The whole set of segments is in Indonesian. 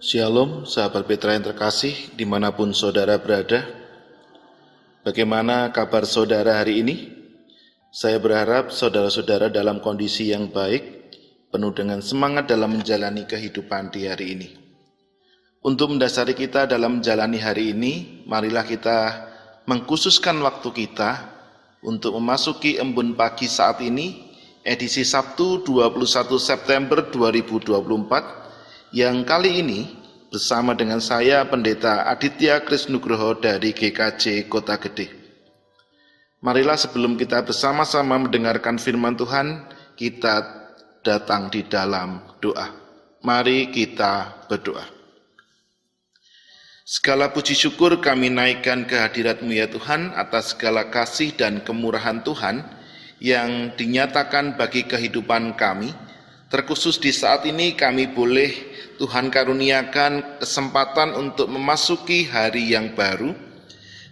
Shalom, sahabat Petra yang terkasih, dimanapun saudara berada. Bagaimana kabar saudara hari ini? Saya berharap saudara-saudara dalam kondisi yang baik, penuh dengan semangat dalam menjalani kehidupan di hari ini. Untuk mendasari kita dalam menjalani hari ini, marilah kita mengkhususkan waktu kita untuk memasuki embun pagi saat ini, edisi Sabtu 21 September 2024, yang kali ini bersama dengan saya Pendeta Aditya Krisnugroho dari GKJ Kota Gede. Marilah sebelum kita bersama-sama mendengarkan firman Tuhan, kita datang di dalam doa. Mari kita berdoa. Segala puji syukur kami naikkan kehadirat-Mu ya Tuhan atas segala kasih dan kemurahan Tuhan yang dinyatakan bagi kehidupan kami. Terkhusus di saat ini kami boleh Tuhan karuniakan kesempatan untuk memasuki hari yang baru.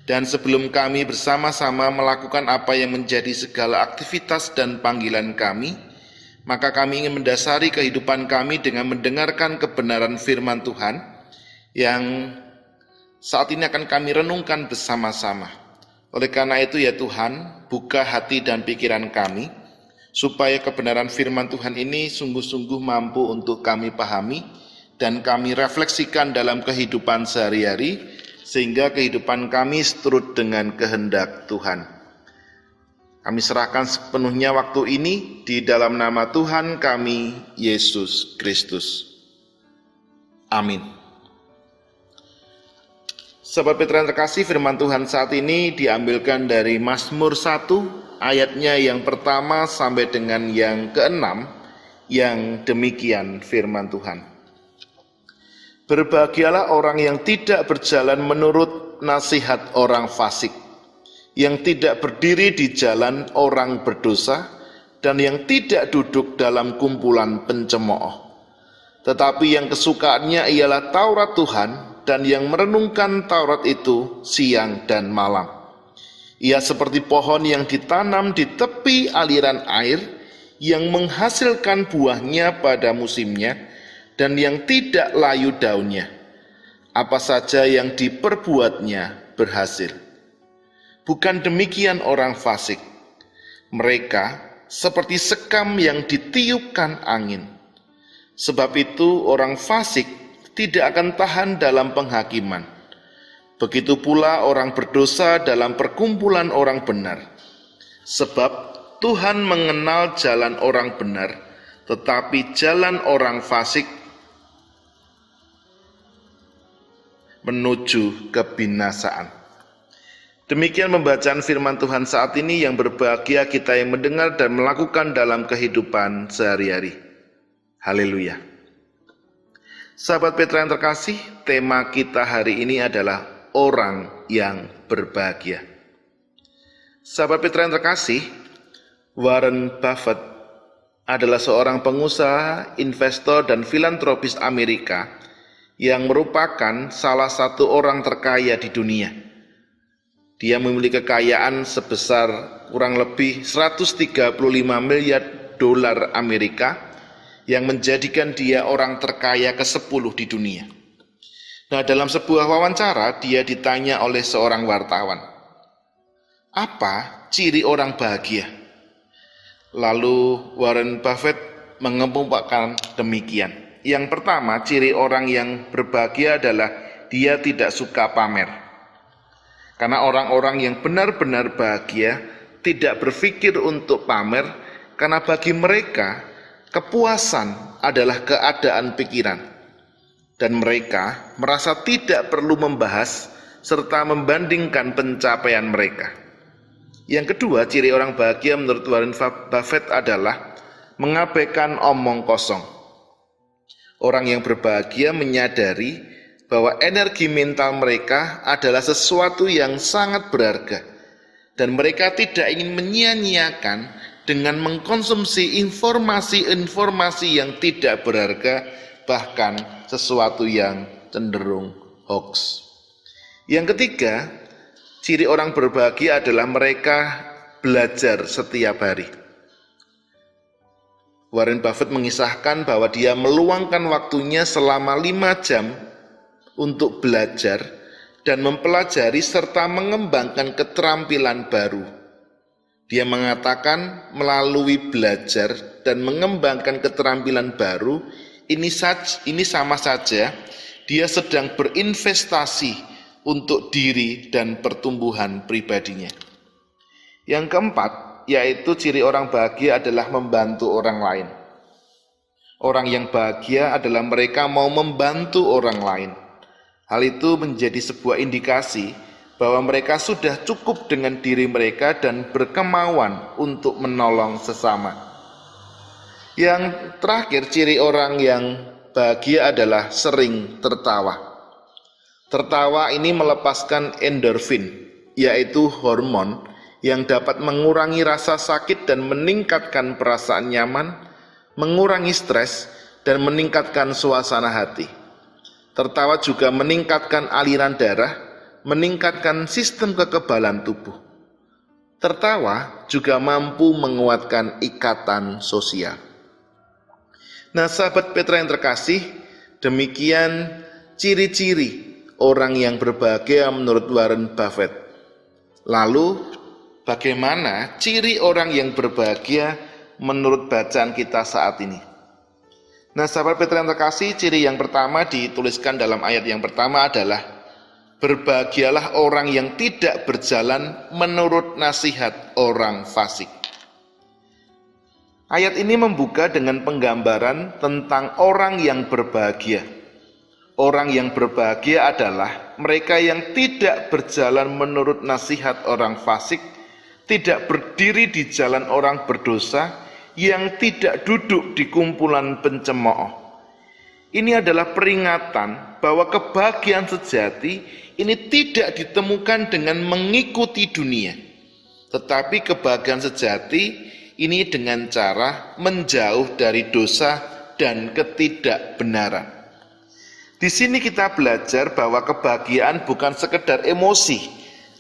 Dan sebelum kami bersama-sama melakukan apa yang menjadi segala aktivitas dan panggilan kami, maka kami ingin mendasari kehidupan kami dengan mendengarkan kebenaran firman Tuhan yang saat ini akan kami renungkan bersama-sama. Oleh karena itu ya Tuhan, buka hati dan pikiran kami, supaya kebenaran firman Tuhan ini sungguh-sungguh mampu untuk kami pahami dan kami refleksikan dalam kehidupan sehari-hari, sehingga kehidupan kami seturut dengan kehendak Tuhan. Kami serahkan sepenuhnya waktu ini di dalam nama Tuhan kami, Yesus Kristus. Amin. Sahabat Petra yang terkasih, firman Tuhan saat ini diambilkan dari Mazmur 1, ayatnya yang pertama sampai dengan yang keenam, yang demikian firman Tuhan. Berbahagialah orang yang tidak berjalan menurut nasihat orang fasik, yang tidak berdiri di jalan orang berdosa, dan yang tidak duduk dalam kumpulan pencemooh. Tetapi yang kesukaannya ialah Taurat Tuhan, dan yang merenungkan Taurat itu siang dan malam. Ia seperti pohon yang ditanam di tepi aliran air, yang menghasilkan buahnya pada musimnya, dan yang tidak layu daunnya. Apa saja yang diperbuatnya berhasil. Bukan demikian orang fasik. Mereka seperti sekam yang ditiupkan angin. Sebab itu orang fasik tidak akan tahan dalam penghakiman. Begitu pula orang berdosa dalam perkumpulan orang benar. Sebab Tuhan mengenal jalan orang benar, tetapi jalan orang fasik menuju kebinasaan. Demikian pembacaan firman Tuhan saat ini, yang berbahagia kita yang mendengar dan melakukan dalam kehidupan sehari-hari. Haleluya. Sahabat Petra yang terkasih, tema kita hari ini adalah orang yang berbahagia. Sahabat Petra yang terkasih, Warren Buffett adalah seorang pengusaha, investor, dan filantropis Amerika yang merupakan salah satu orang terkaya di dunia. Dia memiliki kekayaan sebesar kurang lebih 135 miliar dolar Amerika, yang menjadikan dia orang terkaya ke-10 di dunia. Nah, dalam sebuah wawancara, dia ditanya oleh seorang wartawan, apa ciri orang bahagia? Lalu Warren Buffett mengemukakan demikian. Yang pertama, ciri orang yang berbahagia adalah dia tidak suka pamer. Karena orang-orang yang benar-benar bahagia tidak berpikir untuk pamer, karena bagi mereka kepuasan adalah keadaan pikiran. Dan mereka merasa tidak perlu membahas serta membandingkan pencapaian mereka. Yang kedua, ciri orang bahagia menurut Warren Buffett adalah mengabaikan omong kosong. Orang yang berbahagia menyadari bahwa energi mental mereka adalah sesuatu yang sangat berharga, dan mereka tidak ingin menyia-nyiakan dengan mengkonsumsi informasi-informasi yang tidak berharga, bahkan sesuatu yang cenderung hoax. Yang ketiga, ciri orang berbahagia adalah mereka belajar setiap hari. Warren Buffett mengisahkan bahwa dia meluangkan waktunya selama 5 jam untuk belajar dan mempelajari serta mengembangkan keterampilan baru. Dia mengatakan melalui belajar dan mengembangkan keterampilan baru, ini sama saja dia sedang berinvestasi untuk diri dan pertumbuhan pribadinya. Yang keempat, yaitu ciri orang bahagia adalah membantu orang lain. Orang yang bahagia adalah mereka mau membantu orang lain. Hal itu menjadi sebuah indikasi bahwa mereka sudah cukup dengan diri mereka dan berkemauan untuk menolong sesama. Yang terakhir, ciri orang yang bahagia adalah sering tertawa. Tertawa ini melepaskan endorfin, yaitu hormon yang dapat mengurangi rasa sakit dan meningkatkan perasaan nyaman, mengurangi stres, dan meningkatkan suasana hati. Tertawa juga meningkatkan aliran darah, meningkatkan sistem kekebalan tubuh. Tertawa juga mampu menguatkan ikatan sosial. Nah, sahabat Petra yang terkasih, demikian ciri-ciri orang yang berbahagia menurut Warren Buffett. Lalu, bagaimana ciri orang yang berbahagia menurut bacaan kita saat ini? Nah, sahabat Petra yang terkasih, ciri yang pertama dituliskan dalam ayat yang pertama adalah berbahagialah orang yang tidak berjalan menurut nasihat orang fasik. Ayat ini membuka dengan penggambaran tentang orang yang berbahagia. Orang yang berbahagia adalah mereka yang tidak berjalan menurut nasihat orang fasik, tidak berdiri di jalan orang berdosa, yang tidak duduk di kumpulan pencemooh. Ini adalah peringatan bahwa kebahagiaan sejati ini tidak ditemukan dengan mengikuti dunia, tetapi kebahagiaan sejati ini dengan cara menjauh dari dosa dan ketidakbenaran. Di sini kita belajar bahwa kebahagiaan bukan sekedar emosi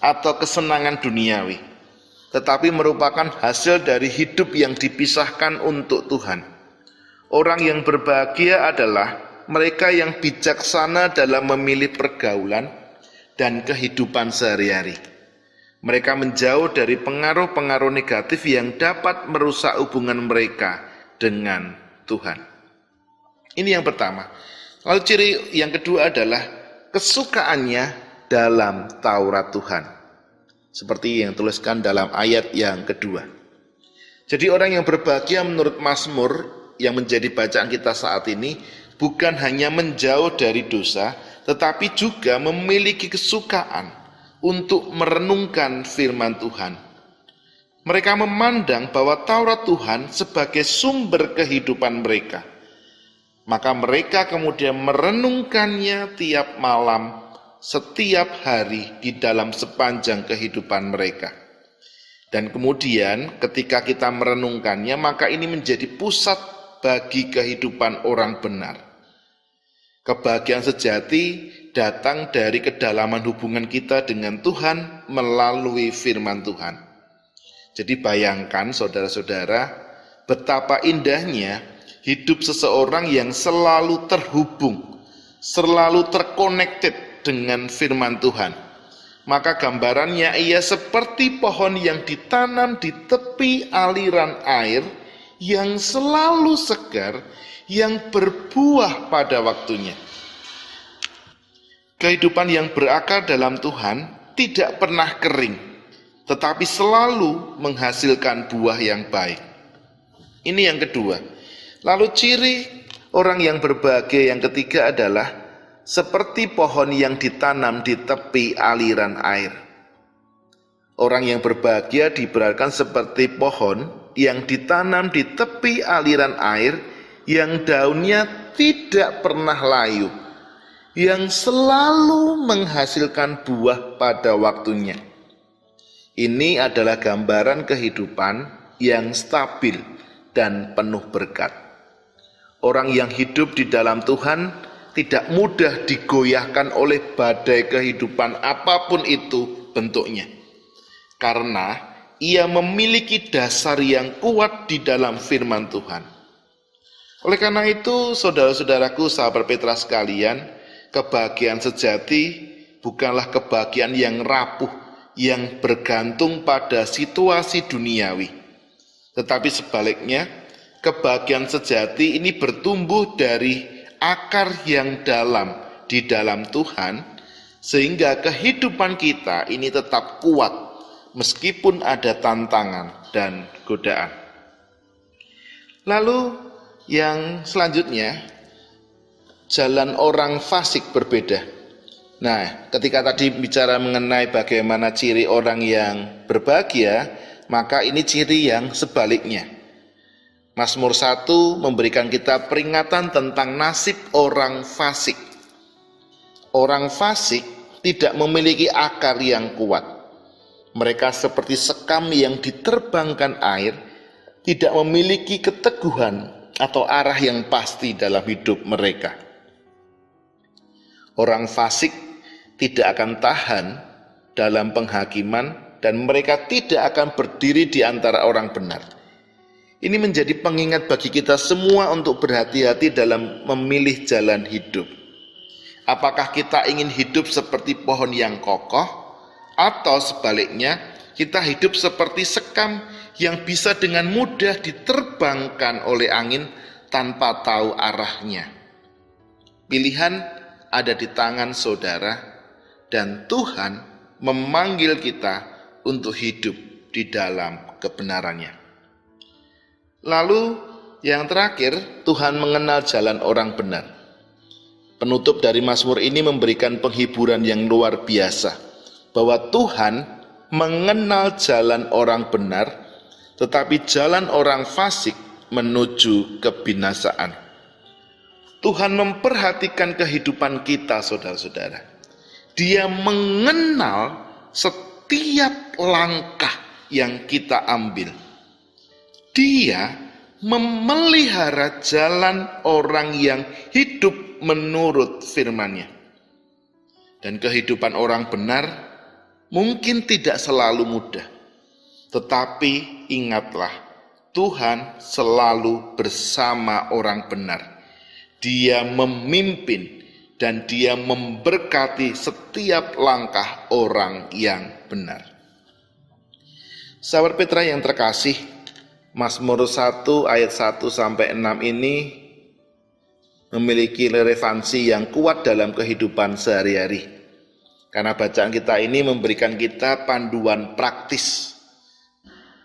atau kesenangan duniawi, tetapi merupakan hasil dari hidup yang dipisahkan untuk Tuhan. Orang yang berbahagia adalah mereka yang bijaksana dalam memilih pergaulan dan kehidupan sehari-hari. Mereka menjauh dari pengaruh-pengaruh negatif yang dapat merusak hubungan mereka dengan Tuhan. Ini yang pertama. Lalu ciri yang kedua adalah kesukaannya dalam Taurat Tuhan. Seperti yang tuliskan dalam ayat yang kedua. Jadi orang yang berbahagia menurut Mazmur yang menjadi bacaan kita saat ini bukan hanya menjauh dari dosa, tetapi juga memiliki kesukaan untuk merenungkan firman Tuhan. Mereka memandang bahwa Taurat Tuhan sebagai sumber kehidupan mereka. Maka mereka kemudian merenungkannya tiap malam, setiap hari di dalam sepanjang kehidupan mereka. Dan kemudian ketika kita merenungkannya, maka ini menjadi pusat bagi kehidupan orang benar. Kebahagiaan sejati datang dari kedalaman hubungan kita dengan Tuhan melalui firman Tuhan. Jadi bayangkan saudara-saudara, betapa indahnya hidup seseorang yang selalu terhubung, selalu terkonekted dengan firman Tuhan. Maka gambarannya ia seperti pohon yang ditanam di tepi aliran air yang selalu segar, yang berbuah pada waktunya. Kehidupan yang berakar dalam Tuhan tidak pernah kering, tetapi selalu menghasilkan buah yang baik. Ini yang kedua. Lalu ciri orang yang berbahagia yang ketiga adalah seperti pohon yang ditanam di tepi aliran air. Orang yang berbahagia diibaratkan seperti pohon yang ditanam di tepi aliran air yang daunnya tidak pernah layu, yang selalu menghasilkan buah pada waktunya. Ini adalah gambaran kehidupan yang stabil dan penuh berkat. Orang yang hidup di dalam Tuhan tidak mudah digoyahkan oleh badai kehidupan apapun itu bentuknya, karena ia memiliki dasar yang kuat di dalam firman Tuhan. Oleh karena itu, saudara-saudaraku, sahabat Petra sekalian, kebahagiaan sejati bukanlah kebahagiaan yang rapuh, yang bergantung pada situasi duniawi. Tetapi sebaliknya, kebahagiaan sejati ini bertumbuh dari akar yang dalam di dalam Tuhan, sehingga kehidupan kita ini tetap kuat meskipun ada tantangan dan godaan. Lalu yang selanjutnya, jalan orang fasik berbeda. Nah, ketika tadi bicara mengenai bagaimana ciri orang yang berbahagia, maka ini ciri yang sebaliknya. Mazmur 1 memberikan kita peringatan tentang nasib orang fasik. Orang fasik tidak memiliki akar yang kuat. Mereka seperti sekam yang diterbangkan air, tidak memiliki keteguhan atau arah yang pasti dalam hidup mereka. Orang fasik tidak akan tahan dalam penghakiman dan mereka tidak akan berdiri di antara orang benar. Ini menjadi pengingat bagi kita semua untuk berhati-hati dalam memilih jalan hidup. Apakah kita ingin hidup seperti pohon yang kokoh, atau sebaliknya kita hidup seperti sekam yang bisa dengan mudah diterbangkan oleh angin tanpa tahu arahnya. Pilihan ada di tangan saudara, dan Tuhan memanggil kita untuk hidup di dalam kebenarannya. Lalu yang terakhir, Tuhan mengenal jalan orang benar. Penutup dari Mazmur ini memberikan penghiburan yang luar biasa, bahwa Tuhan mengenal jalan orang benar, tetapi jalan orang fasik menuju kebinasaan. Tuhan memperhatikan kehidupan kita, saudara-saudara. Dia mengenal setiap langkah yang kita ambil. Dia memelihara jalan orang yang hidup menurut firman-Nya. Dan kehidupan orang benar mungkin tidak selalu mudah. Tetapi ingatlah, Tuhan selalu bersama orang benar. Dia memimpin dan Dia memberkati setiap langkah orang yang benar. Sahabat Petra yang terkasih, Mazmur 1 ayat 1 sampai 6 ini memiliki relevansi yang kuat dalam kehidupan sehari-hari. Karena bacaan kita ini memberikan kita panduan praktis,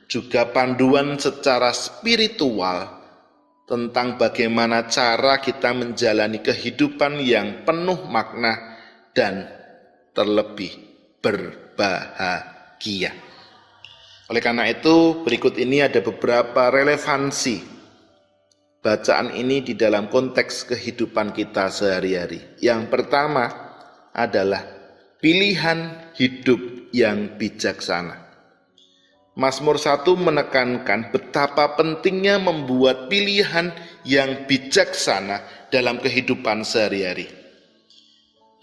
juga panduan secara spiritual tentang bagaimana cara kita menjalani kehidupan yang penuh makna dan terlebih berbahagia. Oleh karena itu, berikut ini ada beberapa relevansi bacaan ini di dalam konteks kehidupan kita sehari-hari. Yang pertama adalah pilihan hidup yang bijaksana. Mazmur 1 menekankan betapa pentingnya membuat pilihan yang bijaksana dalam kehidupan sehari-hari.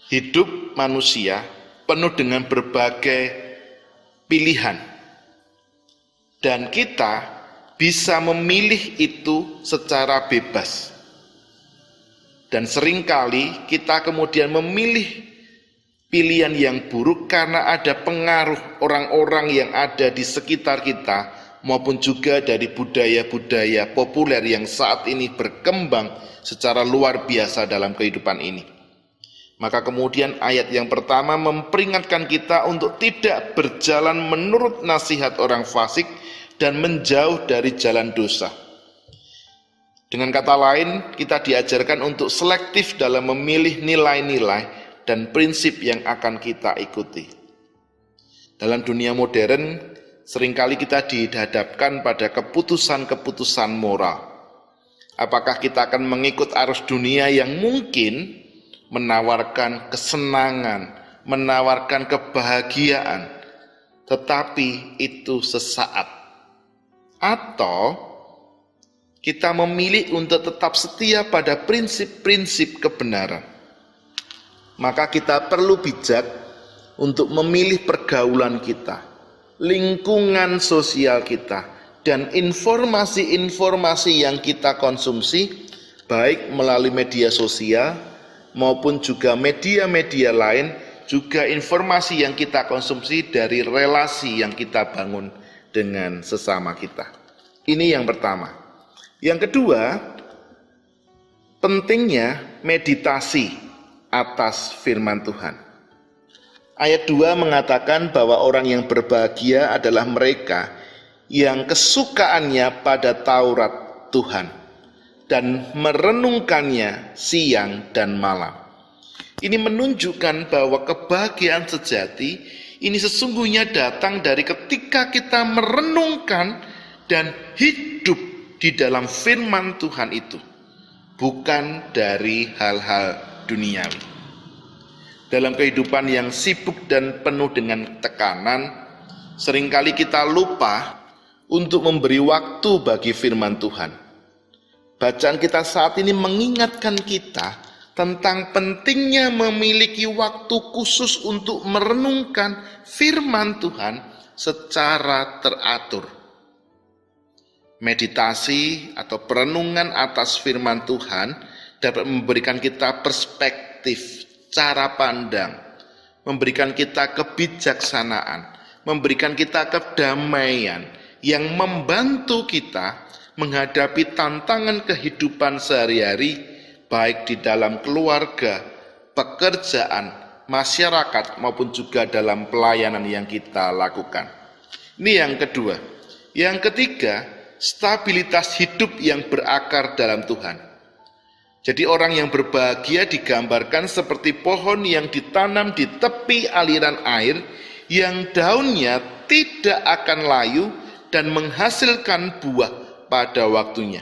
Hidup manusia penuh dengan berbagai pilihan, dan kita bisa memilih itu secara bebas. Dan seringkali kita kemudian memilih pilihan yang buruk karena ada pengaruh orang-orang yang ada di sekitar kita, maupun juga dari budaya-budaya populer yang saat ini berkembang secara luar biasa dalam kehidupan ini. Maka kemudian ayat yang pertama memperingatkan kita untuk tidak berjalan menurut nasihat orang fasik dan menjauh dari jalan dosa. Dengan kata lain, kita diajarkan untuk selektif dalam memilih nilai-nilai dan prinsip yang akan kita ikuti. Dalam dunia modern, seringkali kita dihadapkan pada keputusan-keputusan moral. Apakah kita akan mengikut arus dunia yang mungkin menawarkan kesenangan, menawarkan kebahagiaan, tetapi itu sesaat? Atau kita memilih untuk tetap setia pada prinsip-prinsip kebenaran? Maka kita perlu bijak untuk memilih pergaulan kita, lingkungan sosial kita, dan informasi-informasi yang kita konsumsi baik melalui media sosial maupun juga media-media lain, juga informasi yang kita konsumsi dari relasi yang kita bangun dengan sesama kita. Ini yang pertama. Yang kedua, pentingnya meditasi atas firman Tuhan. Ayat 2 mengatakan bahwa orang yang berbahagia adalah mereka yang kesukaannya pada Taurat Tuhan dan merenungkannya siang dan malam. Ini menunjukkan bahwa kebahagiaan sejati ini sesungguhnya datang dari ketika kita merenungkan dan hidup di dalam firman Tuhan itu, bukan dari hal-hal duniawi. Dalam kehidupan yang sibuk dan penuh dengan tekanan, seringkali kita lupa untuk memberi waktu bagi firman Tuhan. Bacaan kita saat ini mengingatkan kita tentang pentingnya memiliki waktu khusus untuk merenungkan firman Tuhan secara teratur. Meditasi atau perenungan atas firman Tuhan dapat memberikan kita perspektif, cara pandang, memberikan kita kebijaksanaan, memberikan kita kedamaian yang membantu kita menghadapi tantangan kehidupan sehari-hari, baik di dalam keluarga, pekerjaan, masyarakat, maupun juga dalam pelayanan yang kita lakukan. Ini yang kedua. Yang ketiga, stabilitas hidup yang berakar dalam Tuhan. Jadi orang yang berbahagia digambarkan seperti pohon yang ditanam di tepi aliran air, yang daunnya tidak akan layu dan menghasilkan buah pada waktunya.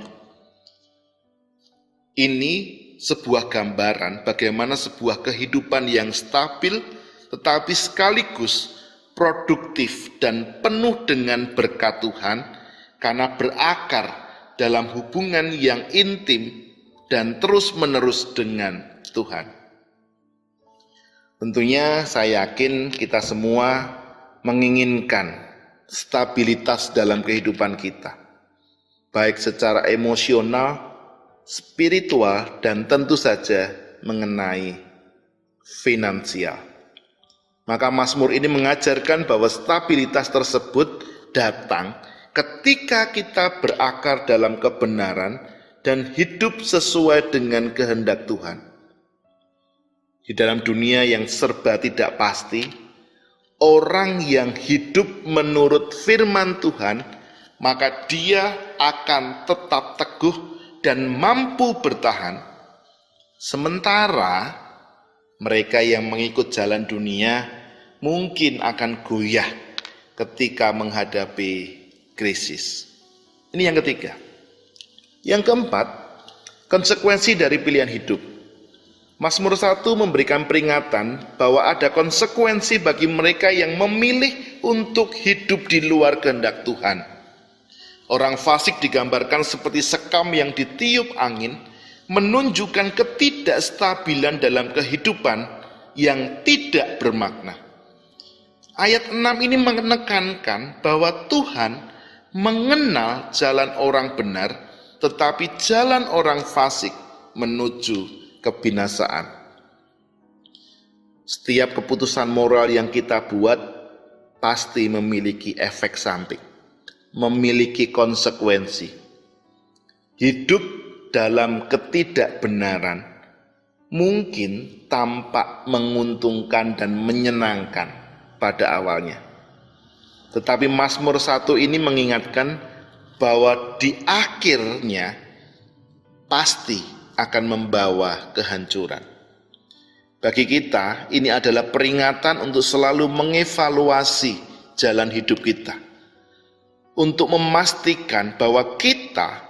Ini sebuah gambaran bagaimana sebuah kehidupan yang stabil tetapi sekaligus produktif dan penuh dengan berkat Tuhan karena berakar dalam hubungan yang intim dan terus-menerus dengan Tuhan. Tentunya saya yakin kita semua menginginkan stabilitas dalam kehidupan kita, baik secara emosional, spiritual, dan tentu saja mengenai finansial. Maka Mazmur ini mengajarkan bahwa stabilitas tersebut datang ketika kita berakar dalam kebenaran dan hidup sesuai dengan kehendak Tuhan. Di dalam dunia yang serba tidak pasti, orang yang hidup menurut firman Tuhan, maka dia akan tetap teguh dan mampu bertahan. Sementara mereka yang mengikut jalan dunia mungkin akan goyah ketika menghadapi krisis. Ini yang ketiga. Yang keempat, konsekuensi dari pilihan hidup. Mazmur 1 memberikan peringatan bahwa ada konsekuensi bagi mereka yang memilih untuk hidup di luar kehendak Tuhan. Orang fasik digambarkan seperti sekam yang ditiup angin, menunjukkan ketidakstabilan dalam kehidupan yang tidak bermakna. Ayat 6 ini menekankan bahwa Tuhan mengenal jalan orang benar, tetapi jalan orang fasik menuju kebinasaan. Setiap keputusan moral yang kita buat pasti memiliki efek samping, memiliki konsekuensi. Hidup dalam ketidakbenaran mungkin tampak menguntungkan dan menyenangkan pada awalnya. Tetapi Mazmur 1 ini mengingatkan bahwa di akhirnya pasti akan membawa kehancuran. Bagi kita, ini adalah peringatan untuk selalu mengevaluasi jalan hidup kita, untuk memastikan bahwa kita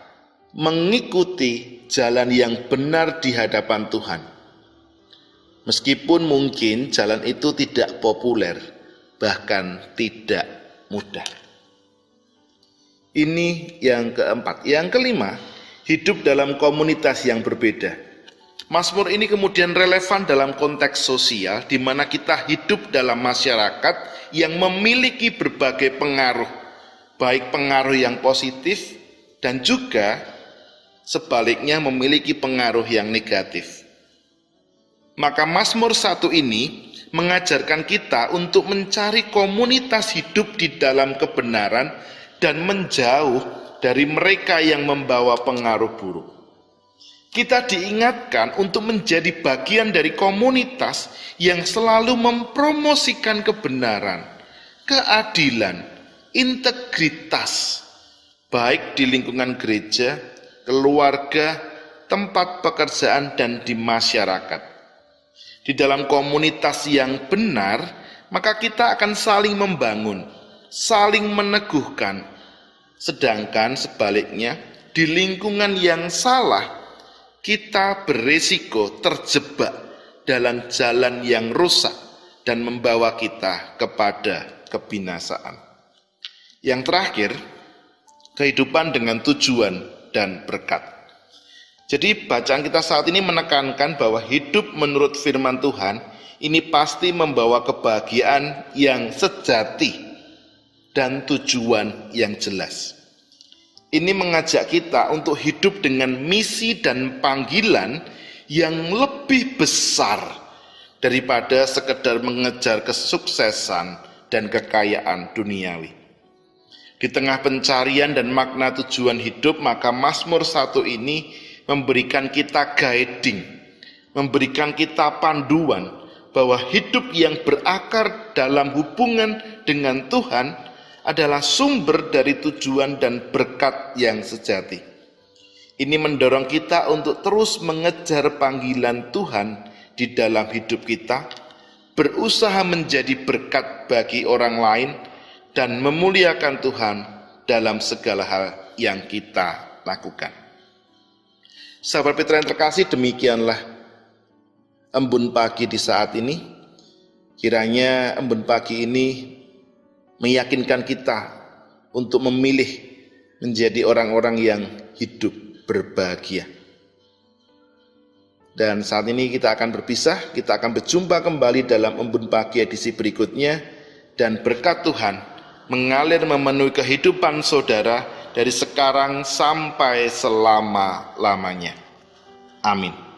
mengikuti jalan yang benar di hadapan Tuhan. Meskipun mungkin jalan itu tidak populer, bahkan tidak mudah. Ini yang keempat. Yang kelima, hidup dalam komunitas yang berbeda. Mazmur ini kemudian relevan dalam konteks sosial, di mana kita hidup dalam masyarakat yang memiliki berbagai pengaruh, baik pengaruh yang positif dan juga sebaliknya memiliki pengaruh yang negatif. Maka Mazmur 1 ini mengajarkan kita untuk mencari komunitas hidup di dalam kebenaran dan menjauh dari mereka yang membawa pengaruh buruk. Kita diingatkan untuk menjadi bagian dari komunitas yang selalu mempromosikan kebenaran, keadilan, integritas, baik di lingkungan gereja, keluarga, tempat pekerjaan, dan di masyarakat. Di dalam komunitas yang benar, maka kita akan saling membangun, saling meneguhkan. Sedangkan sebaliknya, di lingkungan yang salah, kita beresiko terjebak dalam jalan yang rusak dan membawa kita kepada kebinasaan. Yang terakhir, kehidupan dengan tujuan dan berkat. Jadi bacaan kita saat ini menekankan bahwa hidup menurut firman Tuhan ini pasti membawa kebahagiaan yang sejati dan tujuan yang jelas. Ini mengajak kita untuk hidup dengan misi dan panggilan yang lebih besar daripada sekedar mengejar kesuksesan dan kekayaan duniawi. Di tengah pencarian dan makna tujuan hidup, maka Mazmur 1 ini memberikan kita guiding, memberikan kita panduan bahwa hidup yang berakar dalam hubungan dengan Tuhan adalah sumber dari tujuan dan berkat yang sejati. Ini mendorong kita untuk terus mengejar panggilan Tuhan di dalam hidup kita, berusaha menjadi berkat bagi orang lain, dan memuliakan Tuhan dalam segala hal yang kita lakukan. Sahabat Petra yang terkasih, demikianlah embun pagi di saat ini. Kiranya embun pagi ini meyakinkan kita untuk memilih menjadi orang-orang yang hidup berbahagia. Dan saat ini kita akan berpisah, kita akan berjumpa kembali dalam embun pagi edisi berikutnya, dan berkat Tuhan mengalir memenuhi kehidupan saudara dari sekarang sampai selama-lamanya. Amin.